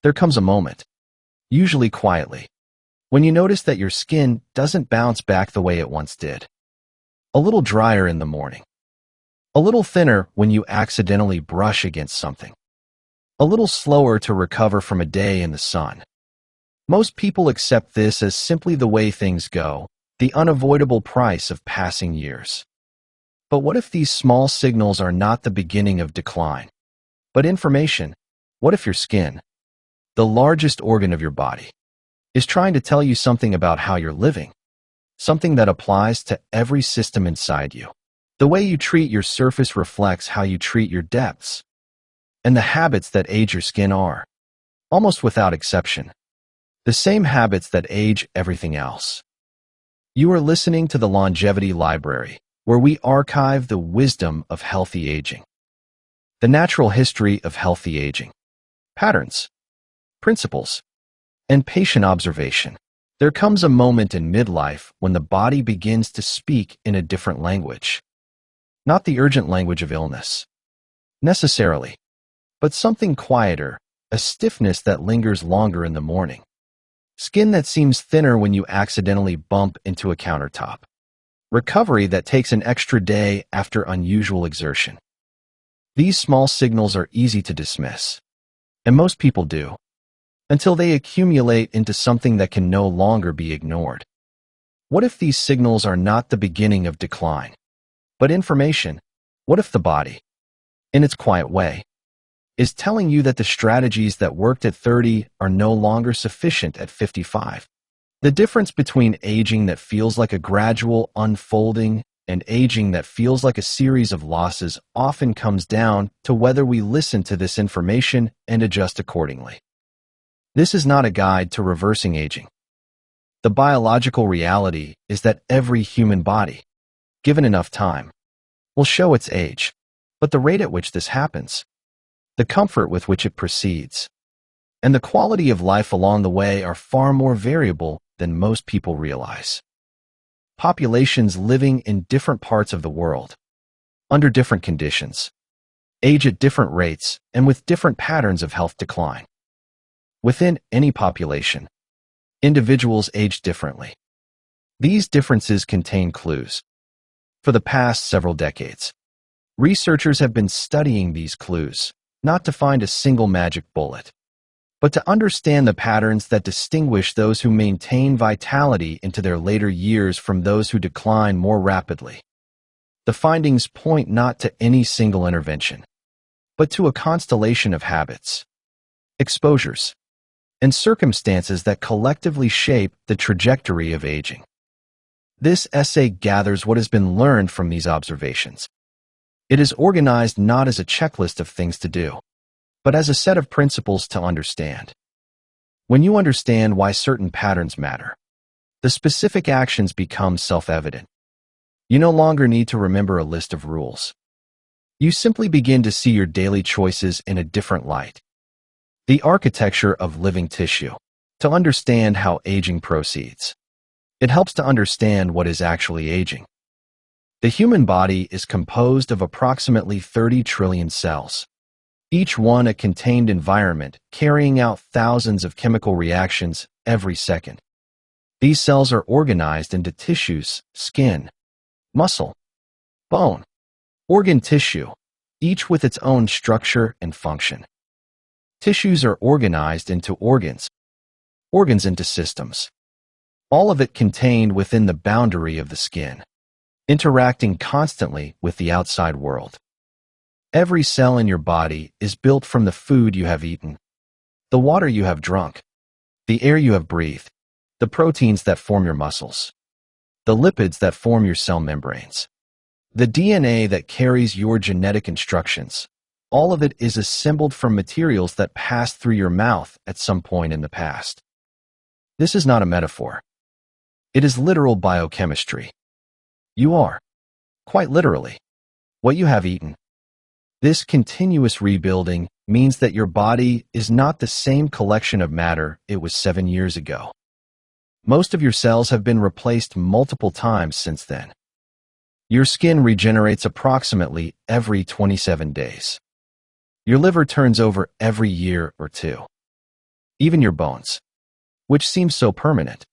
There comes a moment, usually quietly, when you notice that your skin doesn't bounce back the way it once did. A little drier in the morning. A little thinner when you accidentally brush against something. A little slower to recover from a day in the sun. Most people accept this as simply the way things go, the unavoidable price of passing years. But what if these small signals are not the beginning of decline, but information? What if your skin, the largest organ of your body, is trying to tell you something about how you're living, something that applies to every system inside you? The way you treat your surface reflects how you treat your depths, and the habits that age your skin are, almost without exception, the same habits that age everything else. You are listening to the Longevity Library, where we archive the wisdom of healthy aging, the natural history of healthy aging, patterns, principles, and patient observation. There comes a moment in midlife when the body begins to speak in a different language. Not the urgent language of illness, necessarily, but something quieter, a stiffness that lingers longer in the morning. Skin that seems thinner when you accidentally bump into a countertop. Recovery that takes an extra day after unusual exertion. These small signals are easy to dismiss, and most people do, until they accumulate into something that can no longer be ignored. What if these signals are not the beginning of decline, but information? What if the body, in its quiet way, is telling you that the strategies that worked at 30 are no longer sufficient at 55? The difference between aging that feels like a gradual unfolding and aging that feels like a series of losses often comes down to whether we listen to this information and adjust accordingly. This is not a guide to reversing aging. The biological reality is that every human body, given enough time, will show its age, but the rate at which this happens, the comfort with which it proceeds, and the quality of life along the way are far more variable than most people realize. Populations living in different parts of the world, under different conditions, age at different rates and with different patterns of health decline. Within any population, individuals age differently. These differences contain clues. For the past several decades, researchers have been studying these clues, not to find a single magic bullet, but to understand the patterns that distinguish those who maintain vitality into their later years from those who decline more rapidly. The findings point not to any single intervention, but to a constellation of habits, exposures, and circumstances that collectively shape the trajectory of aging. This essay gathers what has been learned from these observations. It is organized not as a checklist of things to do, but as a set of principles to understand. When you understand why certain patterns matter, the specific actions become self-evident. You no longer need to remember a list of rules. You simply begin to see your daily choices in a different light. The architecture of living tissue. To understand how aging proceeds, it helps to understand what is actually aging. The human body is composed of approximately 30 trillion cells, each one a contained environment carrying out thousands of chemical reactions every second. These cells are organized into tissues, skin, muscle, bone, organ tissue, each with its own structure and function. Tissues are organized into organs, organs into systems, all of it contained within the boundary of the skin, interacting constantly with the outside world. Every cell in your body is built from the food you have eaten, the water you have drunk, the air you have breathed, the proteins that form your muscles, the lipids that form your cell membranes, the DNA that carries your genetic instructions. All of it is assembled from materials that passed through your mouth at some point in the past. This is not a metaphor. It is literal biochemistry. You are, quite literally, what you have eaten. This continuous rebuilding means that your body is not the same collection of matter it was 7 years ago. Most of your cells have been replaced multiple times since then. Your skin regenerates approximately every 27 days. Your liver turns over every year or two. Even your bones, which seem so permanent,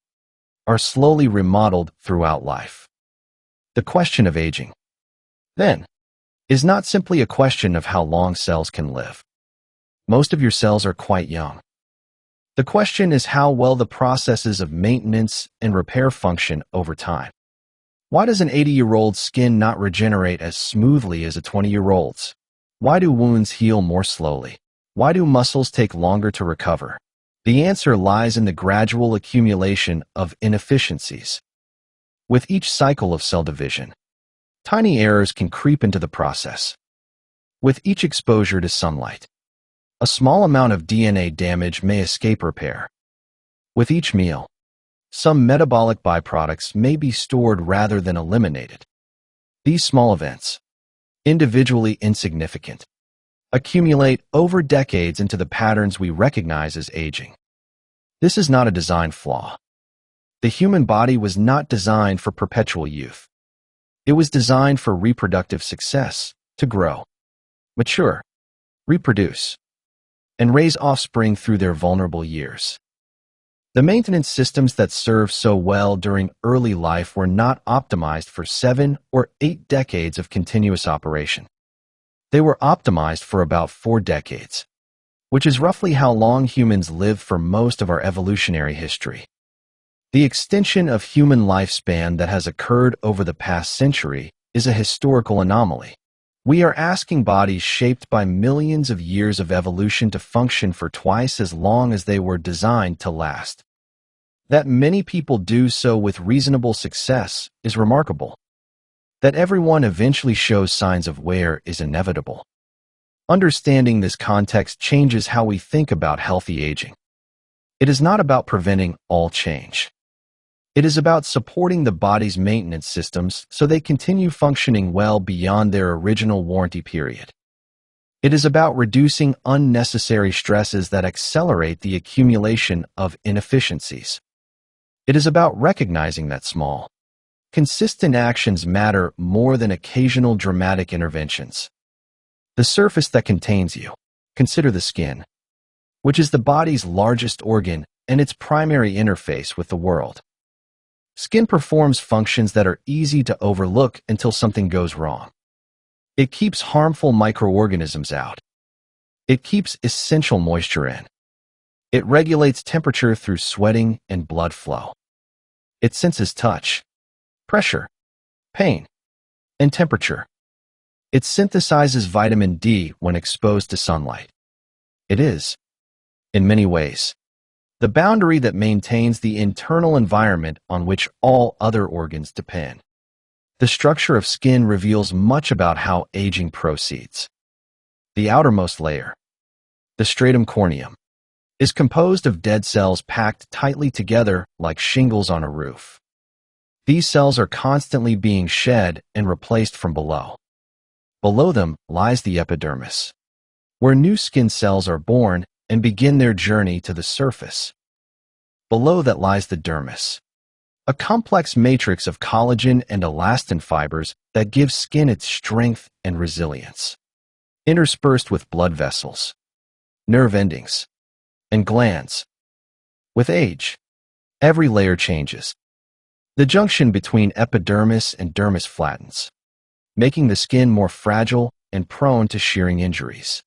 are slowly remodeled throughout life. The question of aging, then, is not simply a question of how long cells can live. Most of your cells are quite young. The question is how well the processes of maintenance and repair function over time. Why does an 80-year-old's skin not regenerate as smoothly as a 20-year-old's? Why do wounds heal more slowly? Why do muscles take longer to recover? The answer lies in the gradual accumulation of inefficiencies. With each cycle of cell division, tiny errors can creep into the process. With each exposure to sunlight, a small amount of DNA damage may escape repair. With each meal, some metabolic byproducts may be stored rather than eliminated. These small events, individually insignificant, accumulate over decades into the patterns we recognize as aging. This is not a design flaw. The human body was not designed for perpetual youth. It was designed for reproductive success, to grow, mature, reproduce, and raise offspring through their vulnerable years. The maintenance systems that served so well during early life were not optimized for 7 or 8 decades of continuous operation. They were optimized for about 4 decades, which is roughly how long humans lived for most of our evolutionary history. The extension of human lifespan that has occurred over the past century is a historical anomaly. We are asking bodies shaped by millions of years of evolution to function for twice as long as they were designed to last. That many people do so with reasonable success is remarkable. That everyone eventually shows signs of wear is inevitable. Understanding this context changes how we think about healthy aging. It is not about preventing all change. It is about supporting the body's maintenance systems so they continue functioning well beyond their original warranty period. It is about reducing unnecessary stresses that accelerate the accumulation of inefficiencies. It is about recognizing that small, consistent actions matter more than occasional dramatic interventions. The surface that contains you, consider the skin, which is the body's largest organ and its primary interface with the world. Skin performs functions that are easy to overlook until something goes wrong. It keeps harmful microorganisms out. It keeps essential moisture in. It regulates temperature through sweating and blood flow. It senses touch, pressure, pain, and temperature. It synthesizes vitamin D when exposed to sunlight. It is, in many ways, the boundary that maintains the internal environment on which all other organs depend. The structure of skin reveals much about how aging proceeds. The outermost layer, the stratum corneum, is composed of dead cells packed tightly together like shingles on a roof. These cells are constantly being shed and replaced from below. Below them lies the epidermis, where new skin cells are born and begin their journey to the surface. Below that lies the dermis, a complex matrix of collagen and elastin fibers that gives skin its strength and resilience. Interspersed with blood vessels, nerve endings, and glands. With age, every layer changes. The junction between epidermis and dermis flattens, making the skin more fragile and prone to shearing injuries.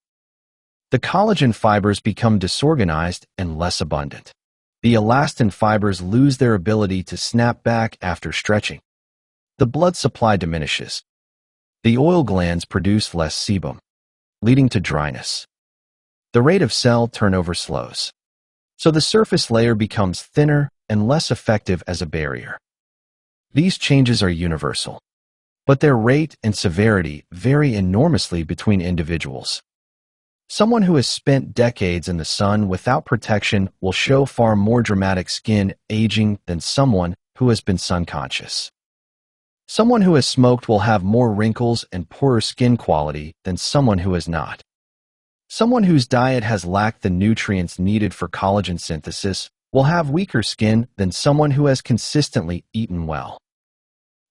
The collagen fibers become disorganized and less abundant. The elastin fibers lose their ability to snap back after stretching. The blood supply diminishes. The oil glands produce less sebum, leading to dryness. The rate of cell turnover slows, so the surface layer becomes thinner and less effective as a barrier. These changes are universal, but their rate and severity vary enormously between individuals. Someone who has spent decades in the sun without protection will show far more dramatic skin aging than someone who has been sun-conscious. Someone who has smoked will have more wrinkles and poorer skin quality than someone who has not. Someone whose diet has lacked the nutrients needed for collagen synthesis will have weaker skin than someone who has consistently eaten well.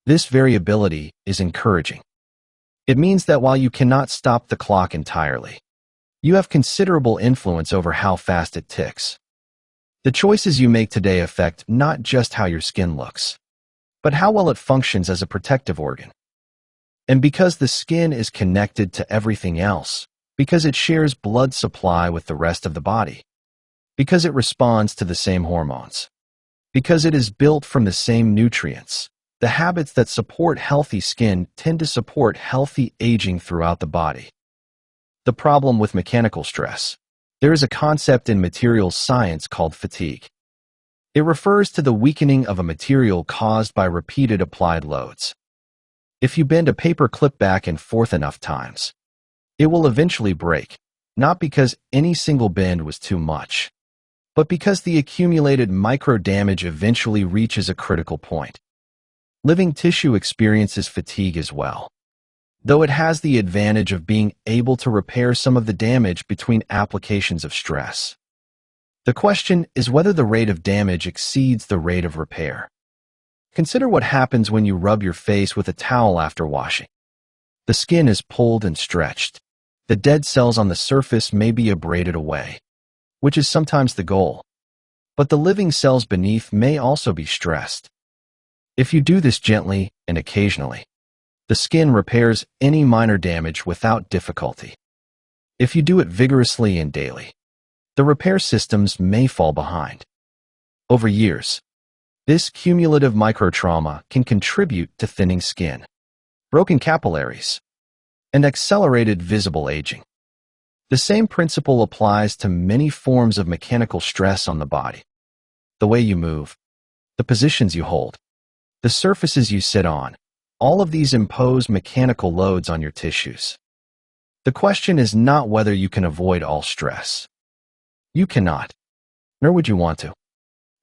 This variability is encouraging. It means that while you cannot stop the clock entirely, you have considerable influence over how fast it ticks. The choices you make today affect not just how your skin looks, but how well it functions as a protective organ. And because the skin is connected to everything else, because it shares blood supply with the rest of the body, because it responds to the same hormones, because it is built from the same nutrients, the habits that support healthy skin tend to support healthy aging throughout the body. The problem with mechanical stress. There is a concept in materials science called fatigue. It refers to the weakening of a material caused by repeated applied loads. If you bend a paper clip back and forth enough times, it will eventually break, not because any single bend was too much, but because the accumulated micro-damage eventually reaches a critical point. Living tissue experiences fatigue as well, though it has the advantage of being able to repair some of the damage between applications of stress. The question is whether the rate of damage exceeds the rate of repair. Consider what happens when you rub your face with a towel after washing. The skin is pulled and stretched. The dead cells on the surface may be abraded away, which is sometimes the goal. But the living cells beneath may also be stressed. If you do this gently and occasionally, the skin repairs any minor damage without difficulty. If you do it vigorously and daily, the repair systems may fall behind. Over years, this cumulative microtrauma can contribute to thinning skin, broken capillaries, and accelerated visible aging. The same principle applies to many forms of mechanical stress on the body. The way you move, the positions you hold, the surfaces you sit on, all of these impose mechanical loads on your tissues. The question is not whether you can avoid all stress. You cannot, nor would you want to,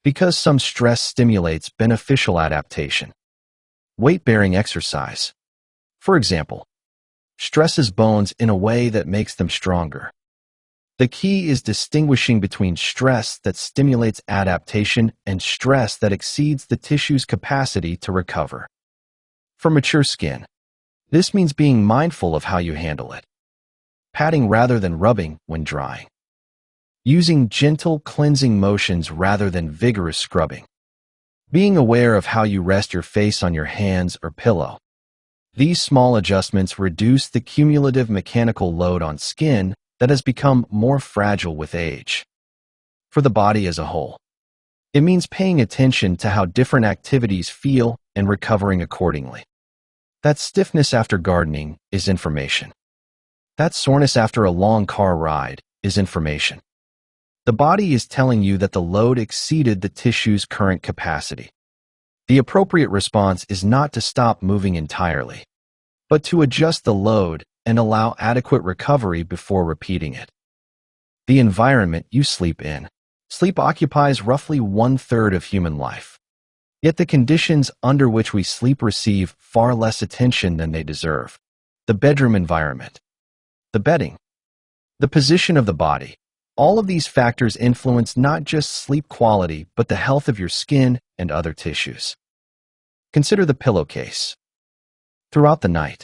because some stress stimulates beneficial adaptation. Weight-bearing exercise, for example, stresses bones in a way that makes them stronger. The key is distinguishing between stress that stimulates adaptation and stress that exceeds the tissue's capacity to recover. For mature skin, this means being mindful of how you handle it. Patting rather than rubbing when drying. Using gentle cleansing motions rather than vigorous scrubbing. Being aware of how you rest your face on your hands or pillow. These small adjustments reduce the cumulative mechanical load on skin that has become more fragile with age. For the body as a whole, it means paying attention to how different activities feel and recovering accordingly. That stiffness after gardening is information. That soreness after a long car ride is information. The body is telling you that the load exceeded the tissue's current capacity. The appropriate response is not to stop moving entirely, but to adjust the load and allow adequate recovery before repeating it. The environment you sleep in. Sleep occupies roughly 1/3 of human life. Yet the conditions under which we sleep receive far less attention than they deserve. The bedroom environment, the bedding, the position of the body. All of these factors influence not just sleep quality, but the health of your skin and other tissues. Consider the pillowcase. Throughout the night,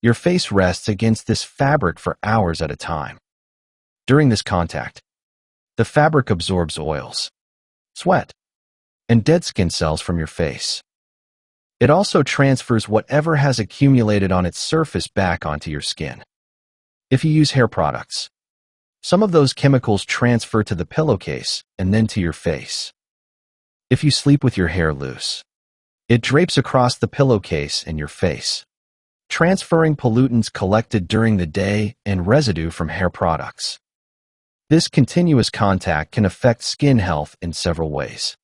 your face rests against this fabric for hours at a time. During this contact, the fabric absorbs oils, sweat, and dead skin cells from your face. It also transfers whatever has accumulated on its surface back onto your skin. If you use hair products, some of those chemicals transfer to the pillowcase and then to your face. If you sleep with your hair loose, it drapes across the pillowcase and your face, transferring pollutants collected during the day and residue from hair products. This continuous contact can affect skin health in several ways.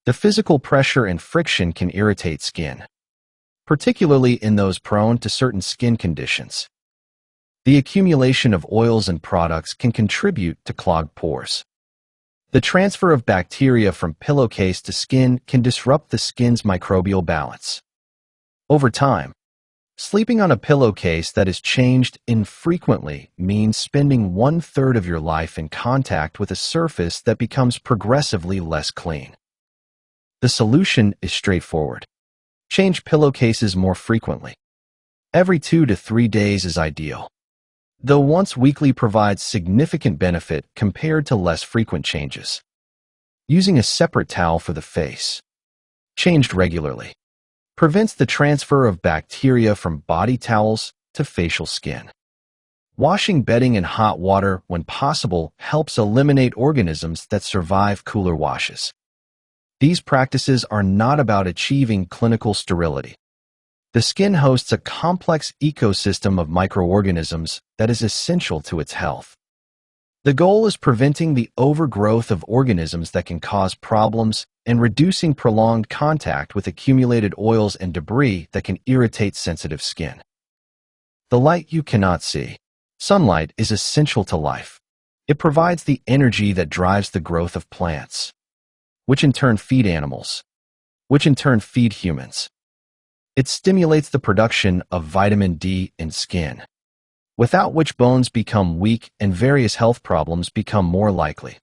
The physical pressure and friction can irritate skin, particularly in those prone to certain skin conditions. The accumulation of oils and products can contribute to clogged pores. The transfer of bacteria from pillowcase to skin can disrupt the skin's microbial balance. Over time, sleeping on a pillowcase that is changed infrequently means spending 1/3 of your life in contact with a surface that becomes progressively less clean. The solution is straightforward. Change pillowcases more frequently. Every 2 to 3 days is ideal, though once weekly provides significant benefit compared to less frequent changes. Using a separate towel for the face. Changed regularly. Prevents the transfer of bacteria from body towels to facial skin. Washing bedding in hot water when possible helps eliminate organisms that survive cooler washes. These practices are not about achieving clinical sterility. The skin hosts a complex ecosystem of microorganisms that is essential to its health. The goal is preventing the overgrowth of organisms that can cause problems and reducing prolonged contact with accumulated oils and debris that can irritate sensitive skin. The light you cannot see. Sunlight is essential to life. It provides the energy that drives the growth of plants, which in turn feed animals, which in turn feed humans. It stimulates the production of vitamin D in skin, without which bones become weak and various health problems become more likely.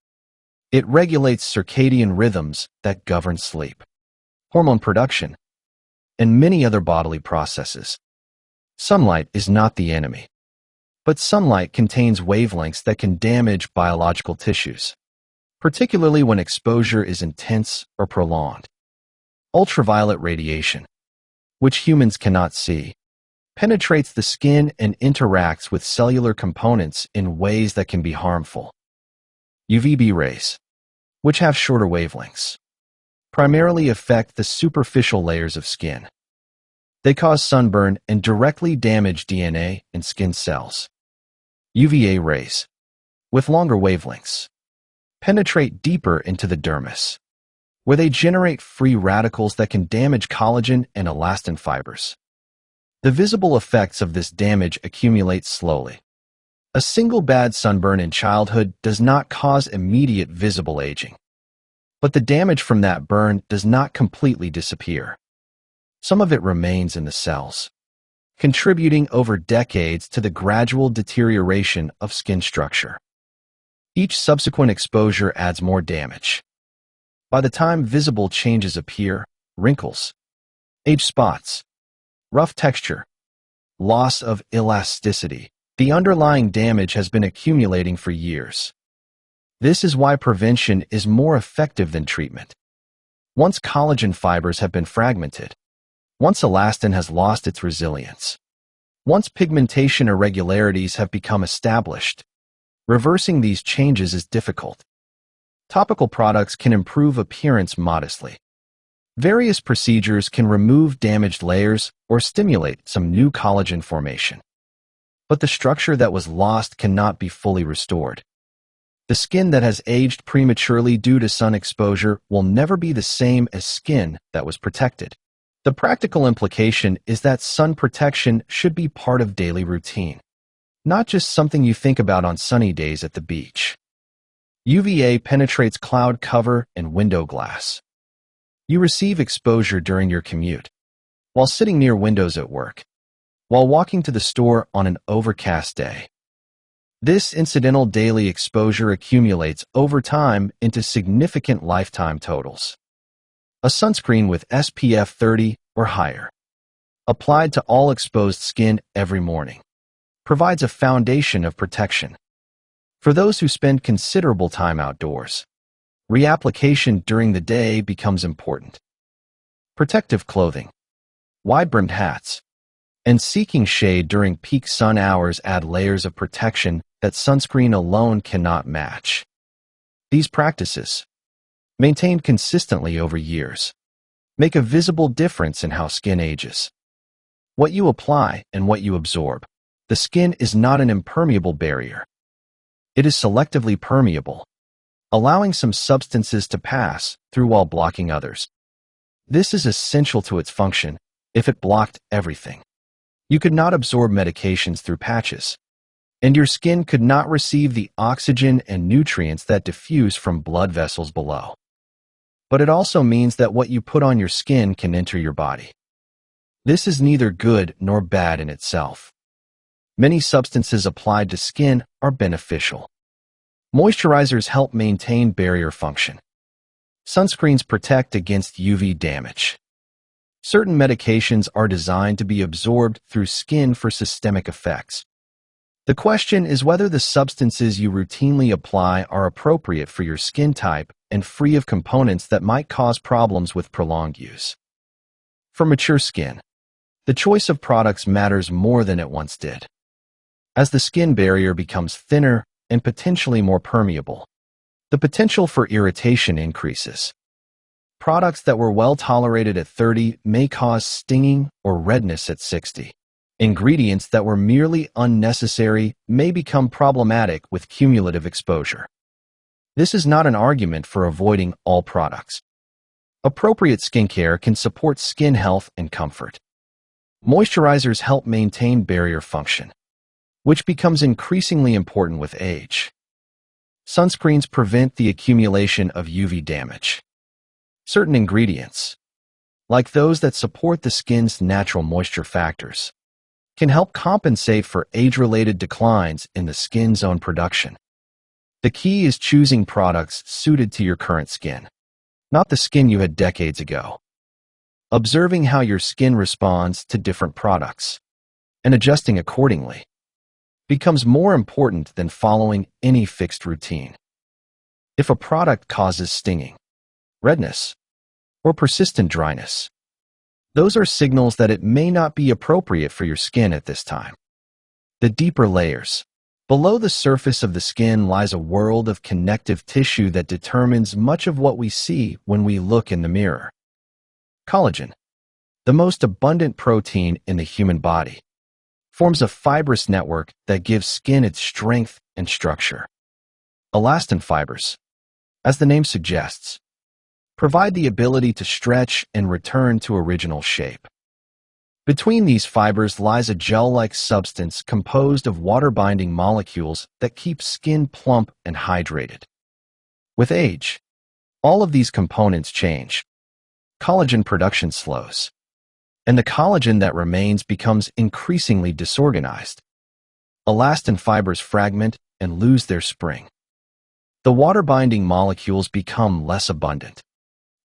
It regulates circadian rhythms that govern sleep, hormone production, and many other bodily processes. Sunlight is not the enemy, but sunlight contains wavelengths that can damage biological tissues, particularly when exposure is intense or prolonged. Ultraviolet radiation, which humans cannot see, penetrates the skin and interacts with cellular components in ways that can be harmful. UVB rays, which have shorter wavelengths, primarily affect the superficial layers of skin. They cause sunburn and directly damage DNA and skin cells. UVA rays, with longer wavelengths, penetrate deeper into the dermis, where they generate free radicals that can damage collagen and elastin fibers. The visible effects of this damage accumulate slowly. A single bad sunburn in childhood does not cause immediate visible aging, but the damage from that burn does not completely disappear. Some of it remains in the cells, contributing over decades to the gradual deterioration of skin structure. Each subsequent exposure adds more damage. By the time visible changes appear, wrinkles, age spots, rough texture, loss of elasticity, the underlying damage has been accumulating for years. This is why prevention is more effective than treatment. Once collagen fibers have been fragmented, once elastin has lost its resilience, once pigmentation irregularities have become established, reversing these changes is difficult. Topical products can improve appearance modestly. Various procedures can remove damaged layers or stimulate some new collagen formation. But the structure that was lost cannot be fully restored. The skin that has aged prematurely due to sun exposure will never be the same as skin that was protected. The practical implication is that sun protection should be part of daily routine, not just something you think about on sunny days at the beach. UVA penetrates cloud cover and window glass. You receive exposure during your commute, while sitting near windows at work, while walking to the store on an overcast day. This incidental daily exposure accumulates over time into significant lifetime totals. A sunscreen with SPF 30 or higher, applied to all exposed skin every morning, provides a foundation of protection. For those who spend considerable time outdoors, reapplication during the day becomes important. Protective clothing, wide-brimmed hats, and seeking shade during peak sun hours add layers of protection that sunscreen alone cannot match. These practices, maintained consistently over years, make a visible difference in how skin ages. What you apply and what you absorb. The skin is not an impermeable barrier. It is selectively permeable, allowing some substances to pass through while blocking others. This is essential to its function. If it blocked everything, you could not absorb medications through patches, and your skin could not receive the oxygen and nutrients that diffuse from blood vessels below. But it also means that what you put on your skin can enter your body. This is neither good nor bad in itself. Many substances applied to skin are beneficial. Moisturizers help maintain barrier function. Sunscreens protect against UV damage. Certain medications are designed to be absorbed through skin for systemic effects. The question is whether the substances you routinely apply are appropriate for your skin type and free of components that might cause problems with prolonged use. For mature skin, the choice of products matters more than it once did. As the skin barrier becomes thinner and potentially more permeable, the potential for irritation increases. Products that were well tolerated at 30 may cause stinging or redness at 60. Ingredients that were merely unnecessary may become problematic with cumulative exposure. This is not an argument for avoiding all products. Appropriate skincare can support skin health and comfort. Moisturizers help maintain barrier function, which becomes increasingly important with age. Sunscreens prevent the accumulation of UV damage. Certain ingredients, like those that support the skin's natural moisture factors, can help compensate for age-related declines in the skin's own production. The key is choosing products suited to your current skin, not the skin you had decades ago. Observing how your skin responds to different products and adjusting accordingly becomes more important than following any fixed routine. If a product causes stinging, redness, or persistent dryness, those are signals that it may not be appropriate for your skin at this time. The deeper layers, below the surface of the skin, lies a world of connective tissue that determines much of what we see when we look in the mirror. Collagen, the most abundant protein in the human body, forms a fibrous network that gives skin its strength and structure. Elastin fibers, as the name suggests, provide the ability to stretch and return to original shape. Between these fibers lies a gel-like substance composed of water-binding molecules that keep skin plump and hydrated. With age, all of these components change. Collagen production slows, and the collagen that remains becomes increasingly disorganized. Elastin fibers fragment and lose their spring. The water-binding molecules become less abundant,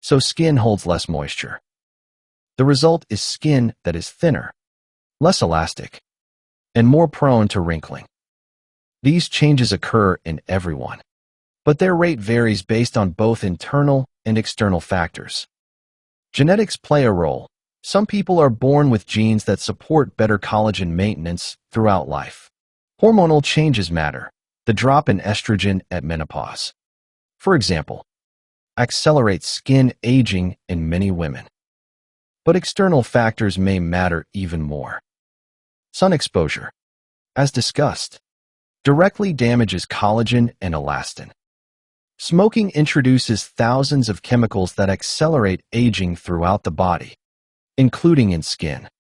so skin holds less moisture. The result is skin that is thinner, less elastic, and more prone to wrinkling. These changes occur in everyone, but their rate varies based on both internal and external factors. Genetics play a role. Some people are born with genes that support better collagen maintenance throughout life. Hormonal changes matter. The drop in estrogen at menopause, for example, accelerates skin aging in many women. But external factors may matter even more. Sun exposure, as discussed, directly damages collagen and elastin. Smoking introduces thousands of chemicals that accelerate aging throughout the body, including in skin.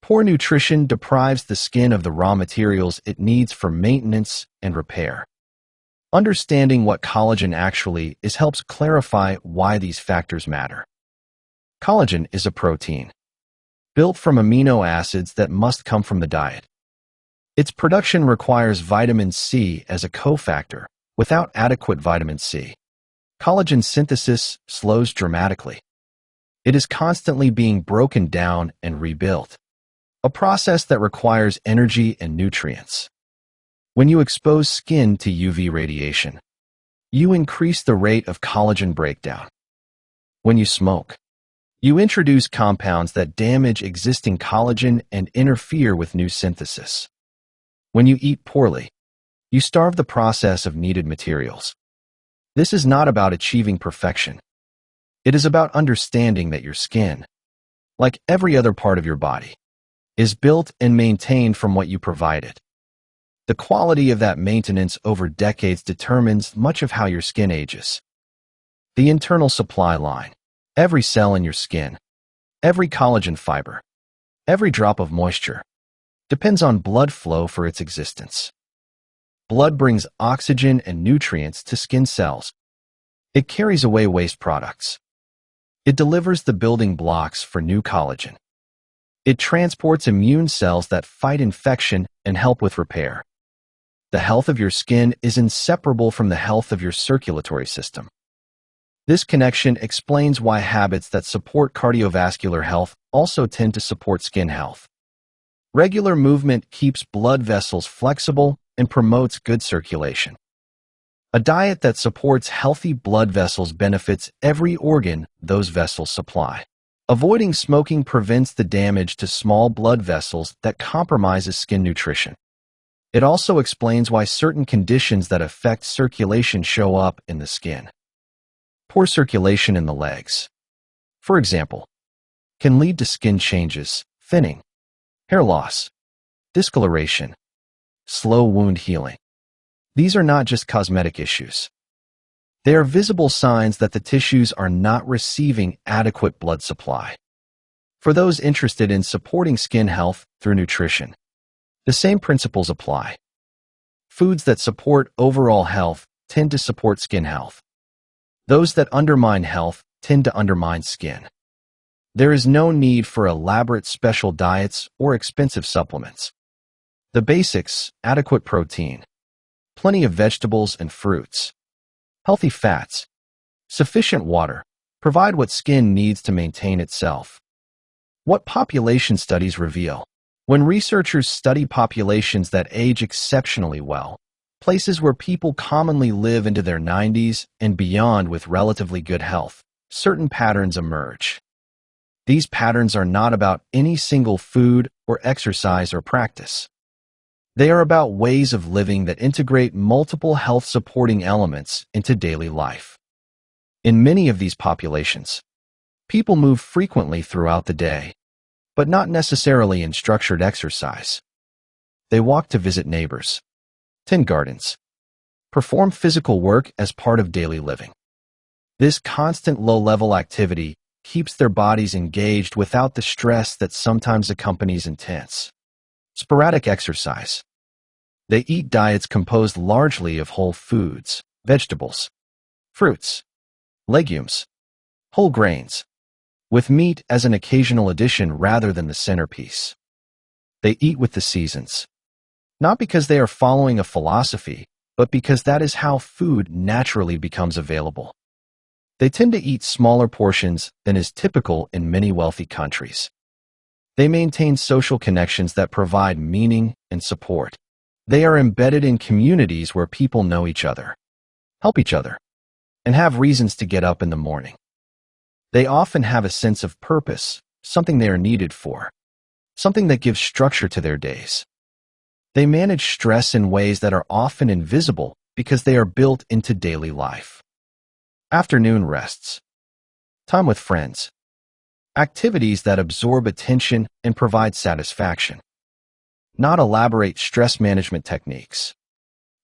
Poor nutrition deprives the skin of the raw materials it needs for maintenance and repair. Understanding what collagen actually is helps clarify why these factors matter. Collagen is a protein, built from amino acids that must come from the diet. Its production requires vitamin C as a cofactor. Without adequate vitamin C, collagen synthesis slows dramatically. It is constantly being broken down and rebuilt, a process that requires energy and nutrients. When you expose skin to UV radiation, you increase the rate of collagen breakdown. When you smoke, you introduce compounds that damage existing collagen and interfere with new synthesis. When you eat poorly, you starve the process of needed materials. This is not about achieving perfection. It is about understanding that your skin, like every other part of your body, is built and maintained from what you provide it. The quality of that maintenance over decades determines much of how your skin ages. The internal supply line, every cell in your skin, every collagen fiber, every drop of moisture, depends on blood flow for its existence. Blood brings oxygen and nutrients to skin cells. It carries away waste products. It delivers the building blocks for new collagen. It transports immune cells that fight infection and help with repair. The health of your skin is inseparable from the health of your circulatory system. This connection explains why habits that support cardiovascular health also tend to support skin health. Regular movement keeps blood vessels flexible and promotes good circulation. A diet that supports healthy blood vessels benefits every organ those vessels supply. Avoiding smoking prevents the damage to small blood vessels that compromises skin nutrition. It also explains why certain conditions that affect circulation show up in the skin. Poor circulation in the legs, for example, can lead to skin changes, thinning, hair loss, discoloration, slow wound healing. These are not just cosmetic issues. They are visible signs that the tissues are not receiving adequate blood supply. For those interested in supporting skin health through nutrition, the same principles apply. Foods that support overall health tend to support skin health. Those that undermine health tend to undermine skin. There is no need for elaborate special diets or expensive supplements. The basics: adequate protein, plenty of vegetables and fruits, healthy fats, sufficient water, provide what skin needs to maintain itself. What population studies reveal? When researchers study populations that age exceptionally well, places where people commonly live into their 90s and beyond with relatively good health, certain patterns emerge. These patterns are not about any single food or exercise or practice. They are about ways of living that integrate multiple health-supporting elements into daily life. In many of these populations, people move frequently throughout the day, but not necessarily in structured exercise. They walk to visit neighbors, tend gardens, perform physical work as part of daily living. This constant low-level activity keeps their bodies engaged without the stress that sometimes accompanies intense, sporadic exercise. They eat diets composed largely of whole foods, vegetables, fruits, legumes, whole grains, with meat as an occasional addition rather than the centerpiece. They eat with the seasons, not because they are following a philosophy, but because that is how food naturally becomes available. They tend to eat smaller portions than is typical in many wealthy countries. They maintain social connections that provide meaning and support. They are embedded in communities where people know each other, help each other, and have reasons to get up in the morning. They often have a sense of purpose, something they are needed for, something that gives structure to their days. They manage stress in ways that are often invisible because they are built into daily life. Afternoon rests, time with friends, activities that absorb attention and provide satisfaction. Not elaborate stress management techniques,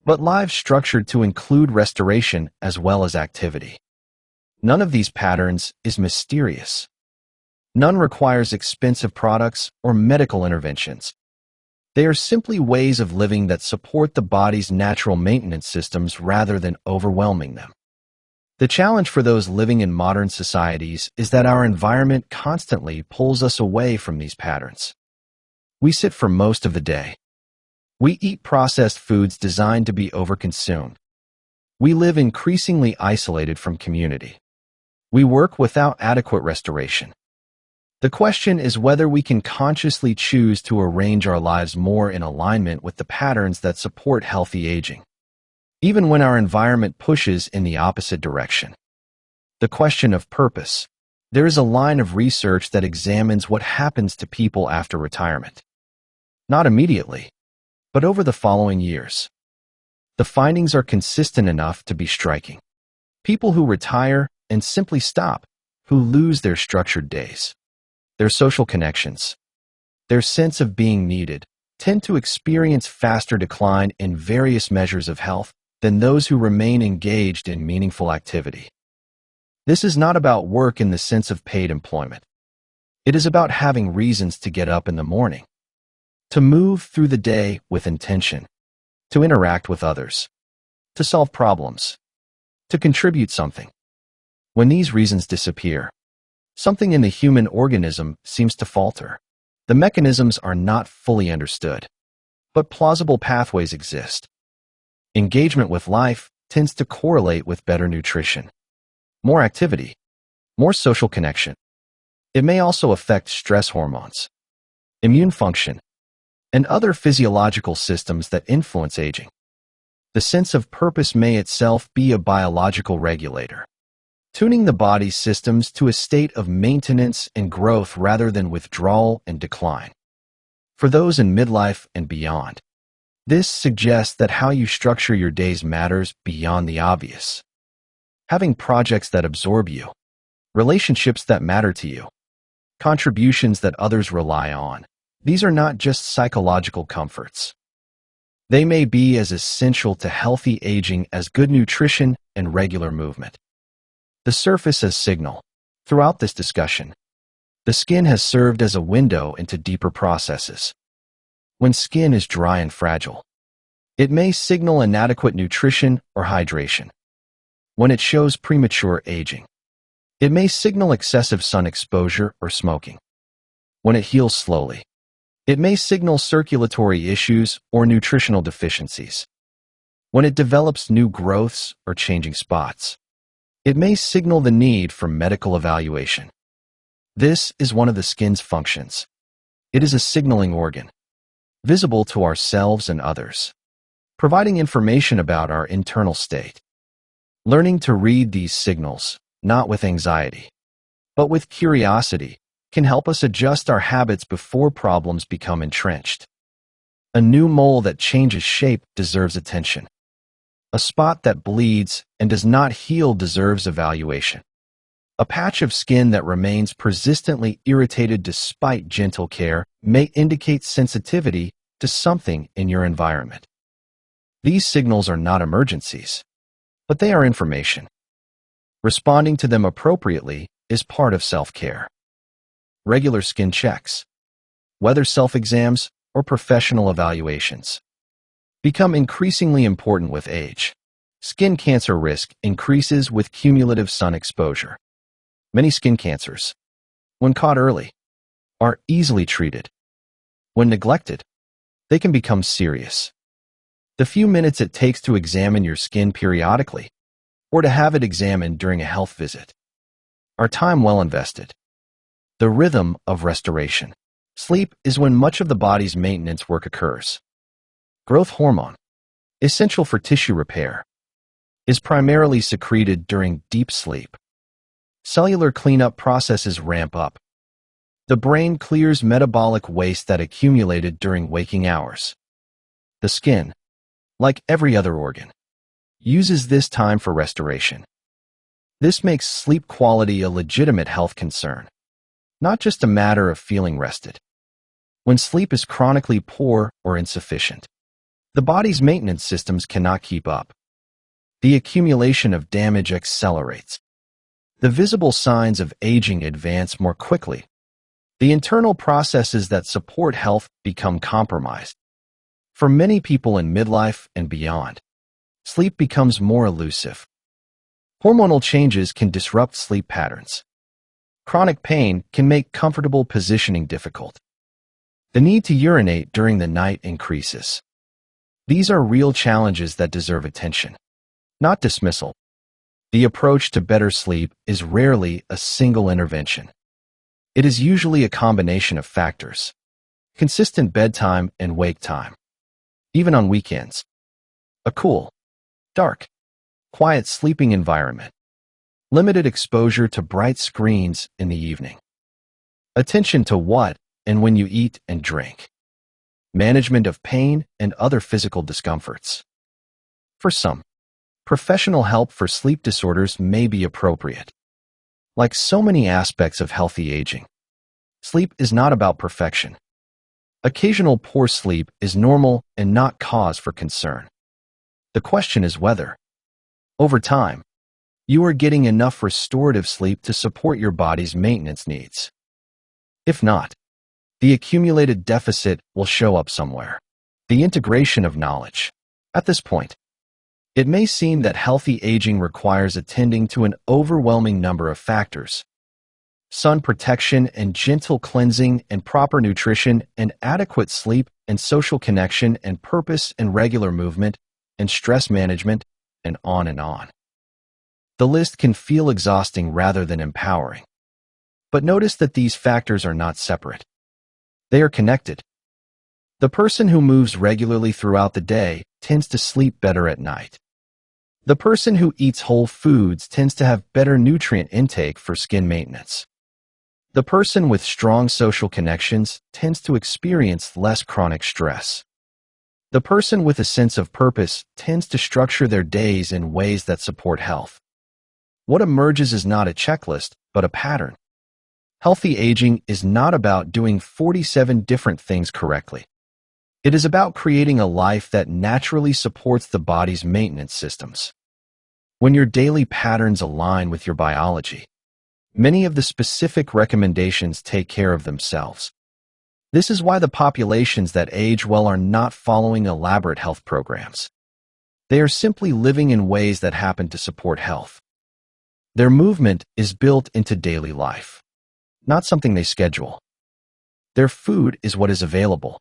but lives structured to include restoration as well as activity. None of these patterns is mysterious. None requires expensive products or medical interventions. They are simply ways of living that support the body's natural maintenance systems rather than overwhelming them. The challenge for those living in modern societies is that our environment constantly pulls us away from these patterns. We sit for most of the day. We eat processed foods designed to be overconsumed. We live increasingly isolated from community. We work without adequate restoration. The question is whether we can consciously choose to arrange our lives more in alignment with the patterns that support healthy aging, even when our environment pushes in the opposite direction. The question of purpose. There is a line of research that examines what happens to people after retirement. Not immediately, but over the following years. The findings are consistent enough to be striking. People who retire and simply stop, who lose their structured days, their social connections, their sense of being needed, tend to experience faster decline in various measures of health than those who remain engaged in meaningful activity. This is not about work in the sense of paid employment. It is about having reasons to get up in the morning, to move through the day with intention, to interact with others, to solve problems, to contribute something. When these reasons disappear, something in the human organism seems to falter. The mechanisms are not fully understood, but plausible pathways exist. Engagement with life tends to correlate with better nutrition, more activity, more social connection. It may also affect stress hormones, immune function, and other physiological systems that influence aging. The sense of purpose may itself be a biological regulator, tuning the body's systems to a state of maintenance and growth rather than withdrawal and decline. For those in midlife and beyond, this suggests that how you structure your days matters beyond the obvious. Having projects that absorb you, relationships that matter to you, contributions that others rely on, these are not just psychological comforts. They may be as essential to healthy aging as good nutrition and regular movement. The surface as signal. Throughout this discussion, the skin has served as a window into deeper processes. When skin is dry and fragile, it may signal inadequate nutrition or hydration. When it shows premature aging, it may signal excessive sun exposure or smoking. When it heals slowly, it may signal circulatory issues or nutritional deficiencies. When it develops new growths or changing spots, it may signal the need for medical evaluation. This is one of the skin's functions. It is a signaling organ, visible to ourselves and others, providing information about our internal state. Learning to read these signals, not with anxiety, but with curiosity, can help us adjust our habits before problems become entrenched. A new mole that changes shape deserves attention. A spot that bleeds and does not heal deserves evaluation. A patch of skin that remains persistently irritated despite gentle care may indicate sensitivity to something in your environment. These signals are not emergencies, but they are information. Responding to them appropriately is part of self-care. Regular skin checks, whether self-exams or professional evaluations, become increasingly important with age. Skin cancer risk increases with cumulative sun exposure. Many skin cancers, when caught early, are easily treated. When neglected, they can become serious. The few minutes it takes to examine your skin periodically, or to have it examined during a health visit, are time well invested. The rhythm of restoration. Sleep is when much of the body's maintenance work occurs. Growth hormone, essential for tissue repair, is primarily secreted during deep sleep. Cellular cleanup processes ramp up. The brain clears metabolic waste that accumulated during waking hours. The skin, like every other organ, uses this time for restoration. This makes sleep quality a legitimate health concern, not just a matter of feeling rested. When sleep is chronically poor or insufficient, the body's maintenance systems cannot keep up. The accumulation of damage accelerates. The visible signs of aging advance more quickly. The internal processes that support health become compromised. For many people in midlife and beyond, sleep becomes more elusive. Hormonal changes can disrupt sleep patterns. Chronic pain can make comfortable positioning difficult. The need to urinate during the night increases. These are real challenges that deserve attention, not dismissal. The approach to better sleep is rarely a single intervention. It is usually a combination of factors: consistent bedtime and wake time, even on weekends. A cool, dark, quiet sleeping environment. Limited exposure to bright screens in the evening. Attention to what and when you eat and drink. Management of pain and other physical discomforts. For some, professional help for sleep disorders may be appropriate. Like so many aspects of healthy aging, sleep is not about perfection. Occasional poor sleep is normal and not cause for concern. The question is whether, over time, you are getting enough restorative sleep to support your body's maintenance needs. If not, the accumulated deficit will show up somewhere. The integration of knowledge. At this point, it may seem that healthy aging requires attending to an overwhelming number of factors: sun protection and gentle cleansing and proper nutrition and adequate sleep and social connection and purpose and regular movement and stress management and on and on. The list can feel exhausting rather than empowering. But notice that these factors are not separate. They are connected. The person who moves regularly throughout the day tends to sleep better at night. The person who eats whole foods tends to have better nutrient intake for skin maintenance. The person with strong social connections tends to experience less chronic stress. The person with a sense of purpose tends to structure their days in ways that support health. What emerges is not a checklist, but a pattern. Healthy aging is not about doing 47 different things correctly. It is about creating a life that naturally supports the body's maintenance systems. When your daily patterns align with your biology, many of the specific recommendations take care of themselves. This is why the populations that age well are not following elaborate health programs. They are simply living in ways that happen to support health. Their movement is built into daily life, not something they schedule. Their food is what is available,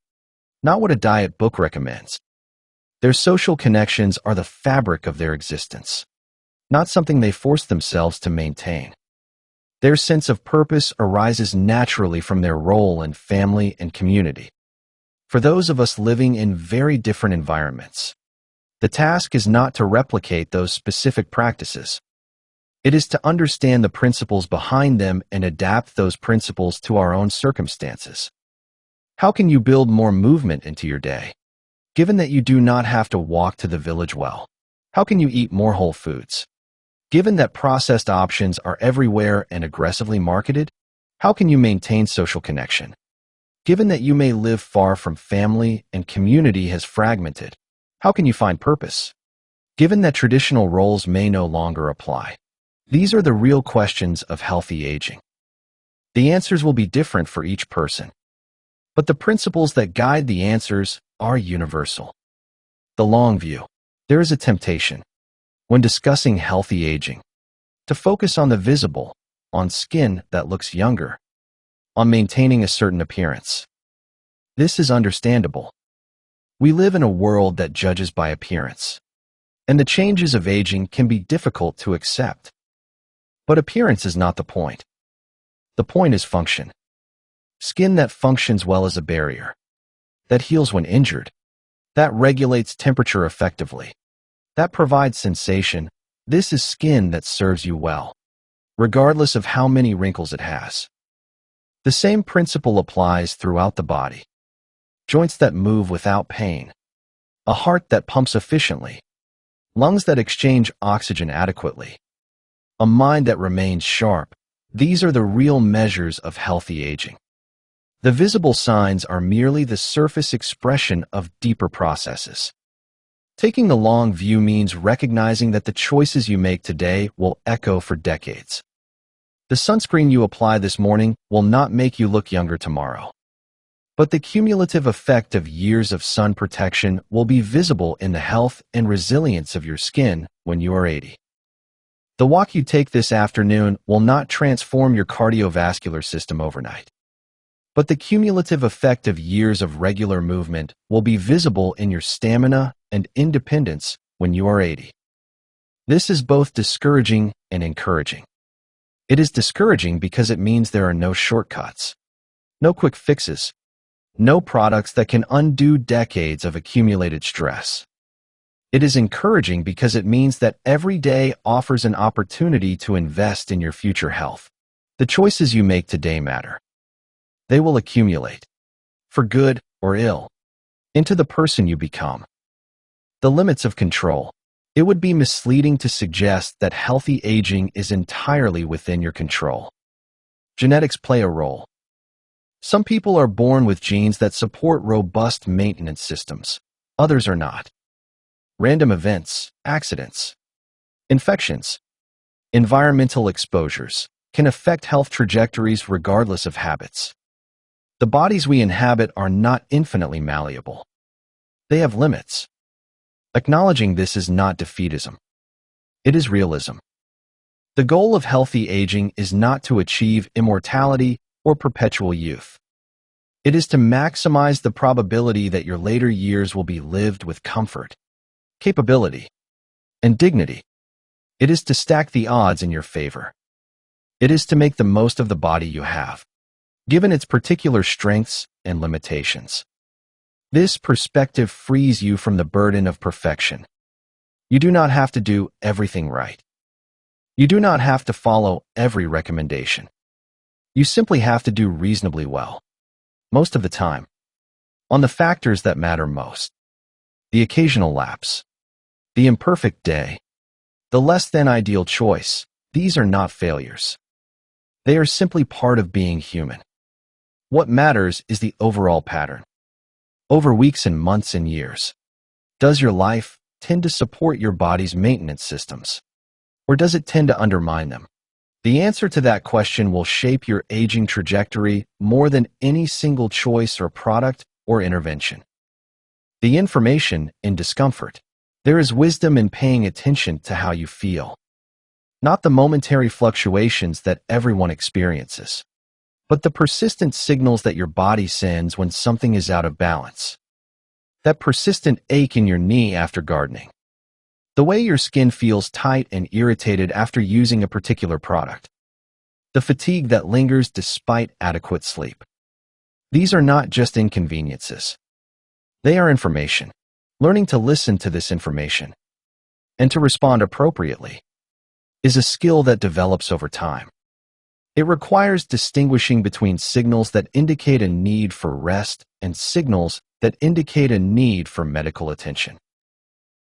not what a diet book recommends. Their social connections are the fabric of their existence, not something they force themselves to maintain. Their sense of purpose arises naturally from their role in family and community. For those of us living in very different environments, the task is not to replicate those specific practices. It is to understand the principles behind them and adapt those principles to our own circumstances. How can you build more movement into your day? Given that you do not have to walk to the village well, how can you eat more whole foods? Given that processed options are everywhere and aggressively marketed, how can you maintain social connection? Given that you may live far from family and community has fragmented, how can you find purpose? Given that traditional roles may no longer apply, these are the real questions of healthy aging. The answers will be different for each person, but the principles that guide the answers are universal. The long view. There is a temptation, when discussing healthy aging, to focus on the visible, on skin that looks younger, on maintaining a certain appearance. This is understandable. We live in a world that judges by appearance, and the changes of aging can be difficult to accept. But appearance is not the point. The point is function. Skin that functions well as a barrier, that heals when injured, that regulates temperature effectively, that provides sensation. This is skin that serves you well, regardless of how many wrinkles it has. The same principle applies throughout the body. Joints that move without pain, a heart that pumps efficiently, lungs that exchange oxygen adequately, a mind that remains sharp. These are the real measures of healthy aging. The visible signs are merely the surface expression of deeper processes. Taking the long view means recognizing that the choices you make today will echo for decades. The sunscreen you apply this morning will not make you look younger tomorrow. But the cumulative effect of years of sun protection will be visible in the health and resilience of your skin when you are 80. The walk you take this afternoon will not transform your cardiovascular system overnight. But the cumulative effect of years of regular movement will be visible in your stamina and independence when you are 80. This is both discouraging and encouraging. It is discouraging because it means there are no shortcuts, no quick fixes, no products that can undo decades of accumulated stress. It is encouraging because it means that every day offers an opportunity to invest in your future health. The choices you make today matter. They will accumulate, for good or ill, into the person you become. The limits of control. It would be misleading to suggest that healthy aging is entirely within your control. Genetics play a role. Some people are born with genes that support robust maintenance systems. Others are not. Random events, accidents, infections, environmental exposures can affect health trajectories regardless of habits. The bodies we inhabit are not infinitely malleable. They have limits. Acknowledging this is not defeatism. It is realism. The goal of healthy aging is not to achieve immortality or perpetual youth. It is to maximize the probability that your later years will be lived with comfort, capability, and dignity. It is to stack the odds in your favor. It is to make the most of the body you have, given its particular strengths and limitations. This perspective frees you from the burden of perfection. You do not have to do everything right. You do not have to follow every recommendation. You simply have to do reasonably well, most of the time, on the factors that matter most. The occasional lapse, the imperfect day, the less than ideal choice, these are not failures. They are simply part of being human. What matters is the overall pattern. Over weeks and months and years, does your life tend to support your body's maintenance systems, or does it tend to undermine them? The answer to that question will shape your aging trajectory more than any single choice or product or intervention. The information in discomfort. There is wisdom in paying attention to how you feel, not the momentary fluctuations that everyone experiences, but the persistent signals that your body sends when something is out of balance. That persistent ache in your knee after gardening. The way your skin feels tight and irritated after using a particular product. The fatigue that lingers despite adequate sleep. These are not just inconveniences. They are information. Learning to listen to this information and to respond appropriately is a skill that develops over time. It requires distinguishing between signals that indicate a need for rest and signals that indicate a need for medical attention.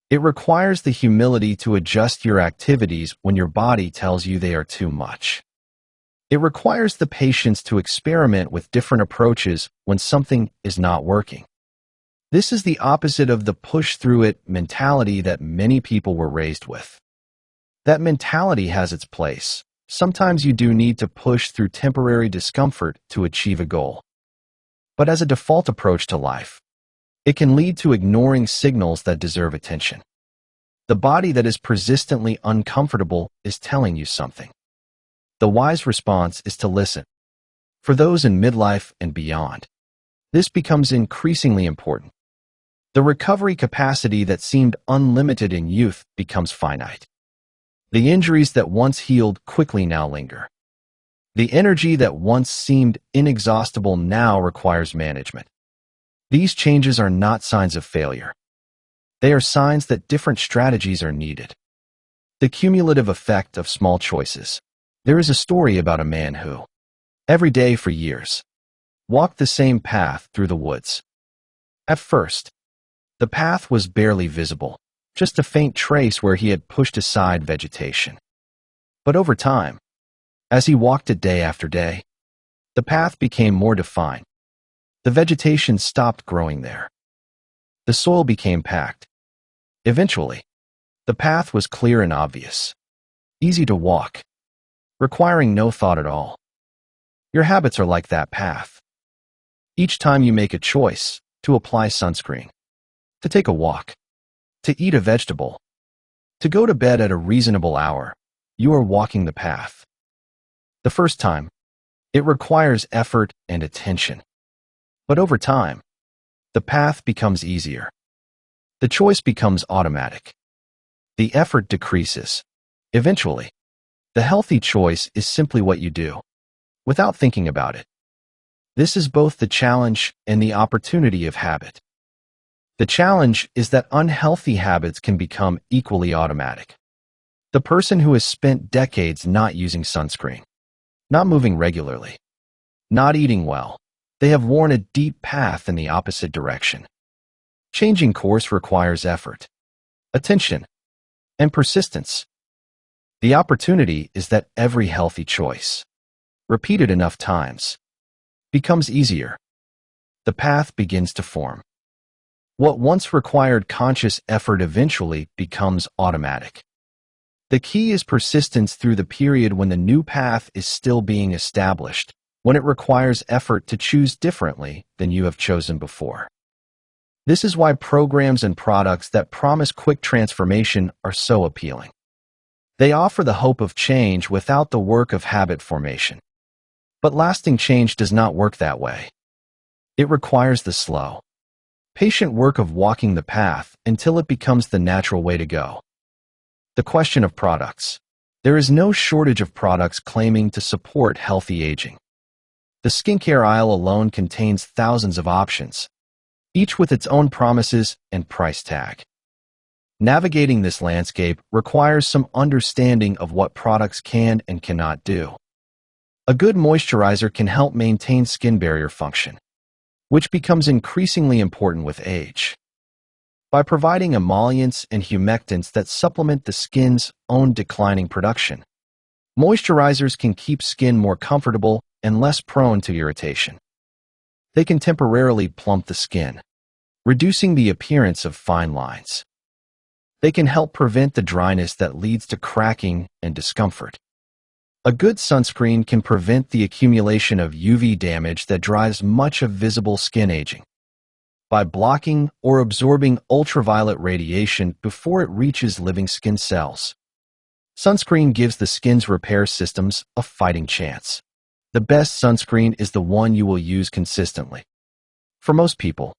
It requires the humility to adjust your activities when your body tells you they are too much. It requires the patience to experiment with different approaches when something is not working. This is the opposite of the push-through-it mentality that many people were raised with. That mentality has its place. Sometimes you do need to push through temporary discomfort to achieve a goal. But as a default approach to life, it can lead to ignoring signals that deserve attention. The body that is persistently uncomfortable is telling you something. The wise response is to listen. For those in midlife and beyond, this becomes increasingly important. The recovery capacity that seemed unlimited in youth becomes finite. The injuries that once healed quickly now linger. The energy that once seemed inexhaustible now requires management. These changes are not signs of failure. They are signs that different strategies are needed. The cumulative effect of small choices. There is a story about a man who, every day for years, walked the same path through the woods. At first, the path was barely visible, just a faint trace where he had pushed aside vegetation. But over time, as he walked it day after day, the path became more defined. The vegetation stopped growing there. The soil became packed. Eventually, the path was clear and obvious, easy to walk, requiring no thought at all. Your habits are like that path. Each time you make a choice to apply sunscreen, to take a walk, to eat a vegetable, to go to bed at a reasonable hour, you are walking the path. The first time, it requires effort and attention. But over time, the path becomes easier. The choice becomes automatic. The effort decreases. Eventually, the healthy choice is simply what you do, without thinking about it. This is both the challenge and the opportunity of habit. The challenge is that unhealthy habits can become equally automatic. The person who has spent decades not using sunscreen, not moving regularly, not eating well, they have worn a deep path in the opposite direction. Changing course requires effort, attention, and persistence. The opportunity is that every healthy choice, repeated enough times, becomes easier. The path begins to form. What once required conscious effort eventually becomes automatic. The key is persistence through the period when the new path is still being established, when it requires effort to choose differently than you have chosen before. This is why programs and products that promise quick transformation are so appealing. They offer the hope of change without the work of habit formation. But lasting change does not work that way. It requires the slow, patient work of walking the path until it becomes the natural way to go. The question of products. There is no shortage of products claiming to support healthy aging. The skincare aisle alone contains thousands of options, each with its own promises and price tag. Navigating this landscape requires some understanding of what products can and cannot do. A good moisturizer can help maintain skin barrier function, which becomes increasingly important with age. By providing emollients and humectants that supplement the skin's own declining production, moisturizers can keep skin more comfortable and less prone to irritation. They can temporarily plump the skin, reducing the appearance of fine lines. They can help prevent the dryness that leads to cracking and discomfort. A good sunscreen can prevent the accumulation of UV damage that drives much of visible skin aging. By blocking or absorbing ultraviolet radiation before it reaches living skin cells, sunscreen gives the skin's repair systems a fighting chance. The best sunscreen is the one you will use consistently. For most people,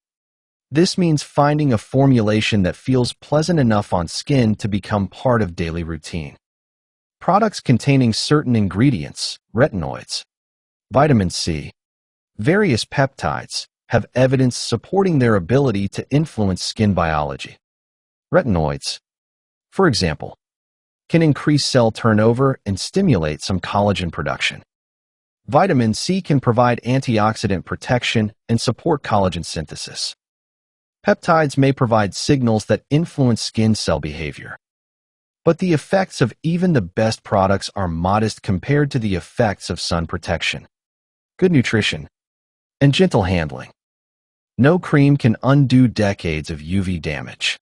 this means finding a formulation that feels pleasant enough on skin to become part of daily routine. Products containing certain ingredients, retinoids, vitamin C, various peptides, have evidence supporting their ability to influence skin biology. Retinoids, for example, can increase cell turnover and stimulate some collagen production. Vitamin C can provide antioxidant protection and support collagen synthesis. Peptides may provide signals that influence skin cell behavior. But the effects of even the best products are modest compared to the effects of sun protection, good nutrition, and gentle handling. No cream can undo decades of UV damage.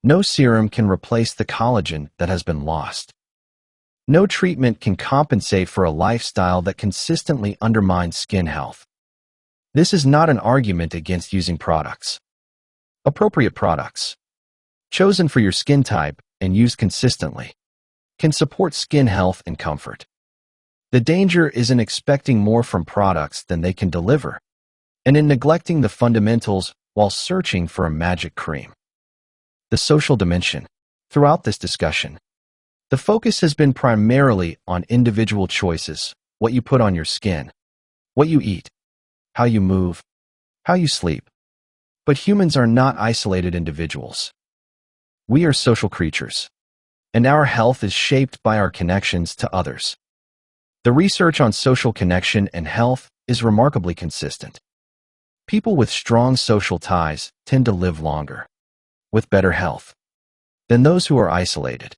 No serum can replace the collagen that has been lost. No treatment can compensate for a lifestyle that consistently undermines skin health. This is not an argument against using products. Appropriate products, chosen for your skin type and used consistently, can support skin health and comfort. The danger is in expecting more from products than they can deliver, and in neglecting the fundamentals while searching for a magic cream. The social dimension. Throughout this discussion, the focus has been primarily on individual choices, what you put on your skin, what you eat, how you move, how you sleep. But humans are not isolated individuals. We are social creatures, and our health is shaped by our connections to others. The research on social connection and health is remarkably consistent. People with strong social ties tend to live longer, with better health, than those who are isolated.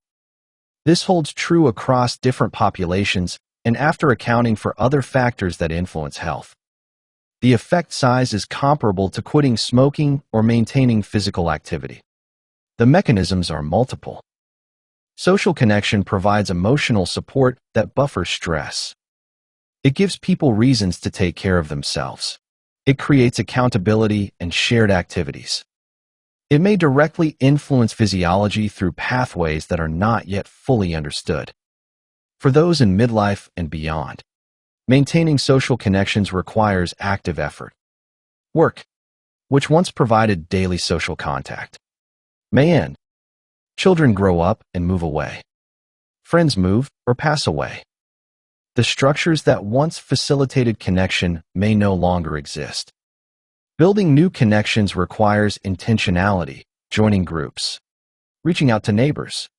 This holds true across different populations and after accounting for other factors that influence health. The effect size is comparable to quitting smoking or maintaining physical activity. The mechanisms are multiple. Social connection provides emotional support that buffers stress. It gives people reasons to take care of themselves. It creates accountability and shared activities. It may directly influence physiology through pathways that are not yet fully understood. For those in midlife and beyond, maintaining social connections requires active effort. Work, which once provided daily social contact, may end. Children grow up and move away. Friends move or pass away. The structures that once facilitated connection may no longer exist. Building new connections requires intentionality, joining groups, reaching out to neighbors,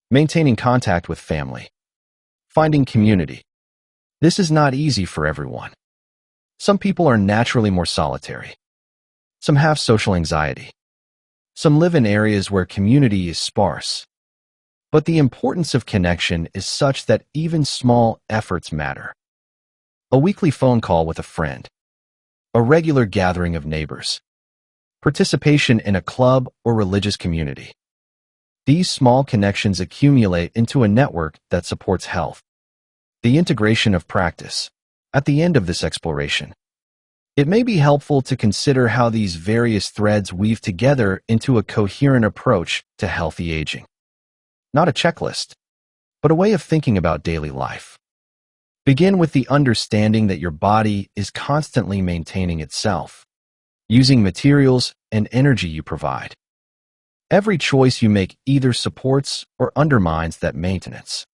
maintaining contact with family, finding community. This is not easy for everyone. Some people are naturally more solitary. Some have social anxiety. Some live in areas where community is sparse. But the importance of connection is such that even small efforts matter. A weekly phone call with a friend, a regular gathering of neighbors, participation in a club or religious community. These small connections accumulate into a network that supports health. The integration of practice. At the end of this exploration, it may be helpful to consider how these various threads weave together into a coherent approach to healthy aging. Not a checklist, but a way of thinking about daily life. Begin with the understanding that your body is constantly maintaining itself, using materials and energy you provide. Every choice you make either supports or undermines that maintenance.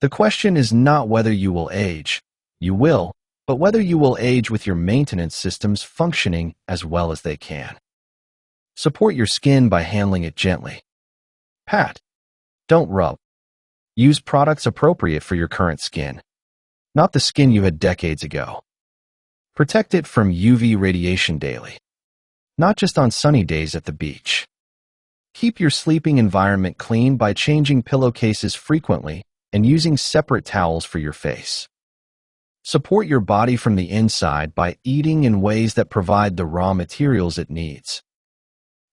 The question is not whether you will age. You will, but whether you will age with your maintenance systems functioning as well as they can. Support your skin by handling it gently. Pat. Don't rub. Use products appropriate for your current skin, not the skin you had decades ago. Protect it from UV radiation daily, not just on sunny days at the beach. Keep your sleeping environment clean by changing pillowcases frequently and using separate towels for your face. Support your body from the inside by eating in ways that provide the raw materials it needs.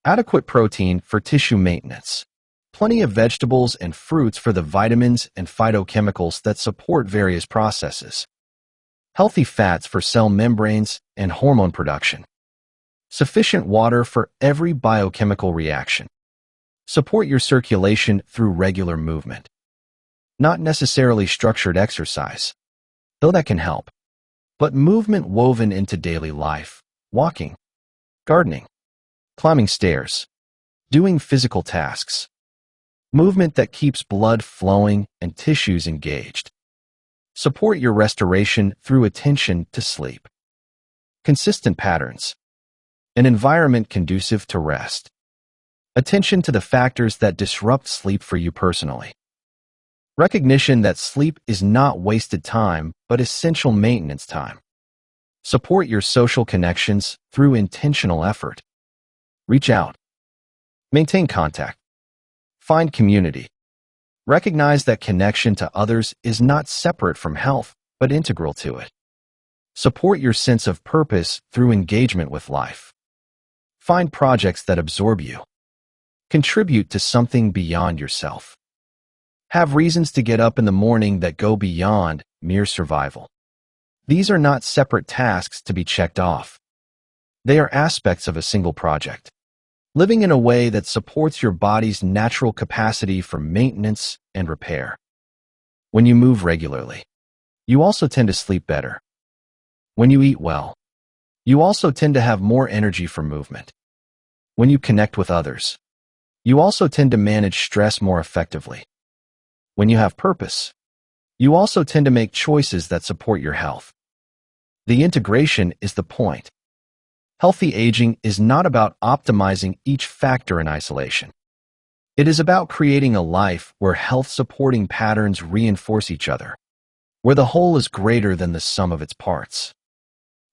Adequate protein for tissue maintenance. Plenty of vegetables and fruits for the vitamins and phytochemicals that support various processes. Healthy fats for cell membranes and hormone production. Sufficient water for every biochemical reaction. Support your circulation through regular movement. Not necessarily structured exercise, though that can help, but movement woven into daily life, walking, gardening, climbing stairs, doing physical tasks. Movement that keeps blood flowing and tissues engaged. Support your restoration through attention to sleep. Consistent patterns. An environment conducive to rest. Attention to the factors that disrupt sleep for you personally. Recognition that sleep is not wasted time, but essential maintenance time. Support your social connections through intentional effort. Reach out. Maintain contact. Find community. Recognize that connection to others is not separate from health, but integral to it. Support your sense of purpose through engagement with life. Find projects that absorb you. Contribute to something beyond yourself. Have reasons to get up in the morning that go beyond mere survival. These are not separate tasks to be checked off. They are aspects of a single project. Living in a way that supports your body's natural capacity for maintenance and repair. When you move regularly, you also tend to sleep better. When you eat well, you also tend to have more energy for movement. When you connect with others, you also tend to manage stress more effectively. When you have purpose, you also tend to make choices that support your health. The integration is the point. Healthy aging is not about optimizing each factor in isolation. It is about creating a life where health-supporting patterns reinforce each other, where the whole is greater than the sum of its parts.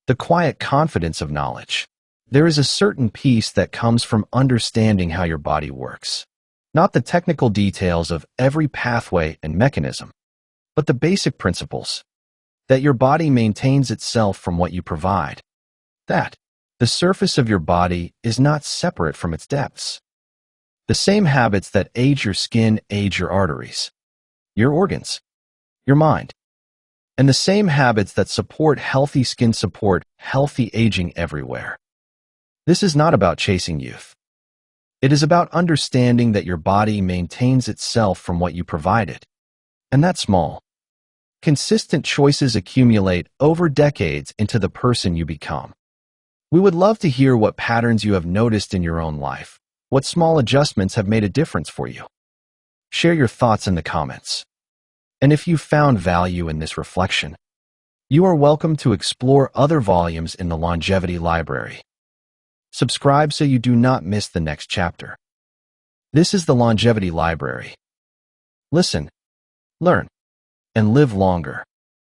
The quiet confidence of knowledge. There is a certain peace that comes from understanding how your body works. Not the technical details of every pathway and mechanism, but the basic principles. That your body maintains itself from what you provide. That the surface of your body is not separate from its depths. The same habits that age your skin age your arteries, your organs, your mind. And the same habits that support healthy skin support healthy aging everywhere. This is not about chasing youth. It is about understanding that your body maintains itself from what you provide it. And that's small. Consistent choices accumulate over decades into the person you become. We would love to hear what patterns you have noticed in your own life, what small adjustments have made a difference for you. Share your thoughts in the comments. And if you found value in this reflection, you are welcome to explore other volumes in the Longevity Library. Subscribe so you do not miss the next chapter. This is the Longevity Library. Listen, learn, and live longer.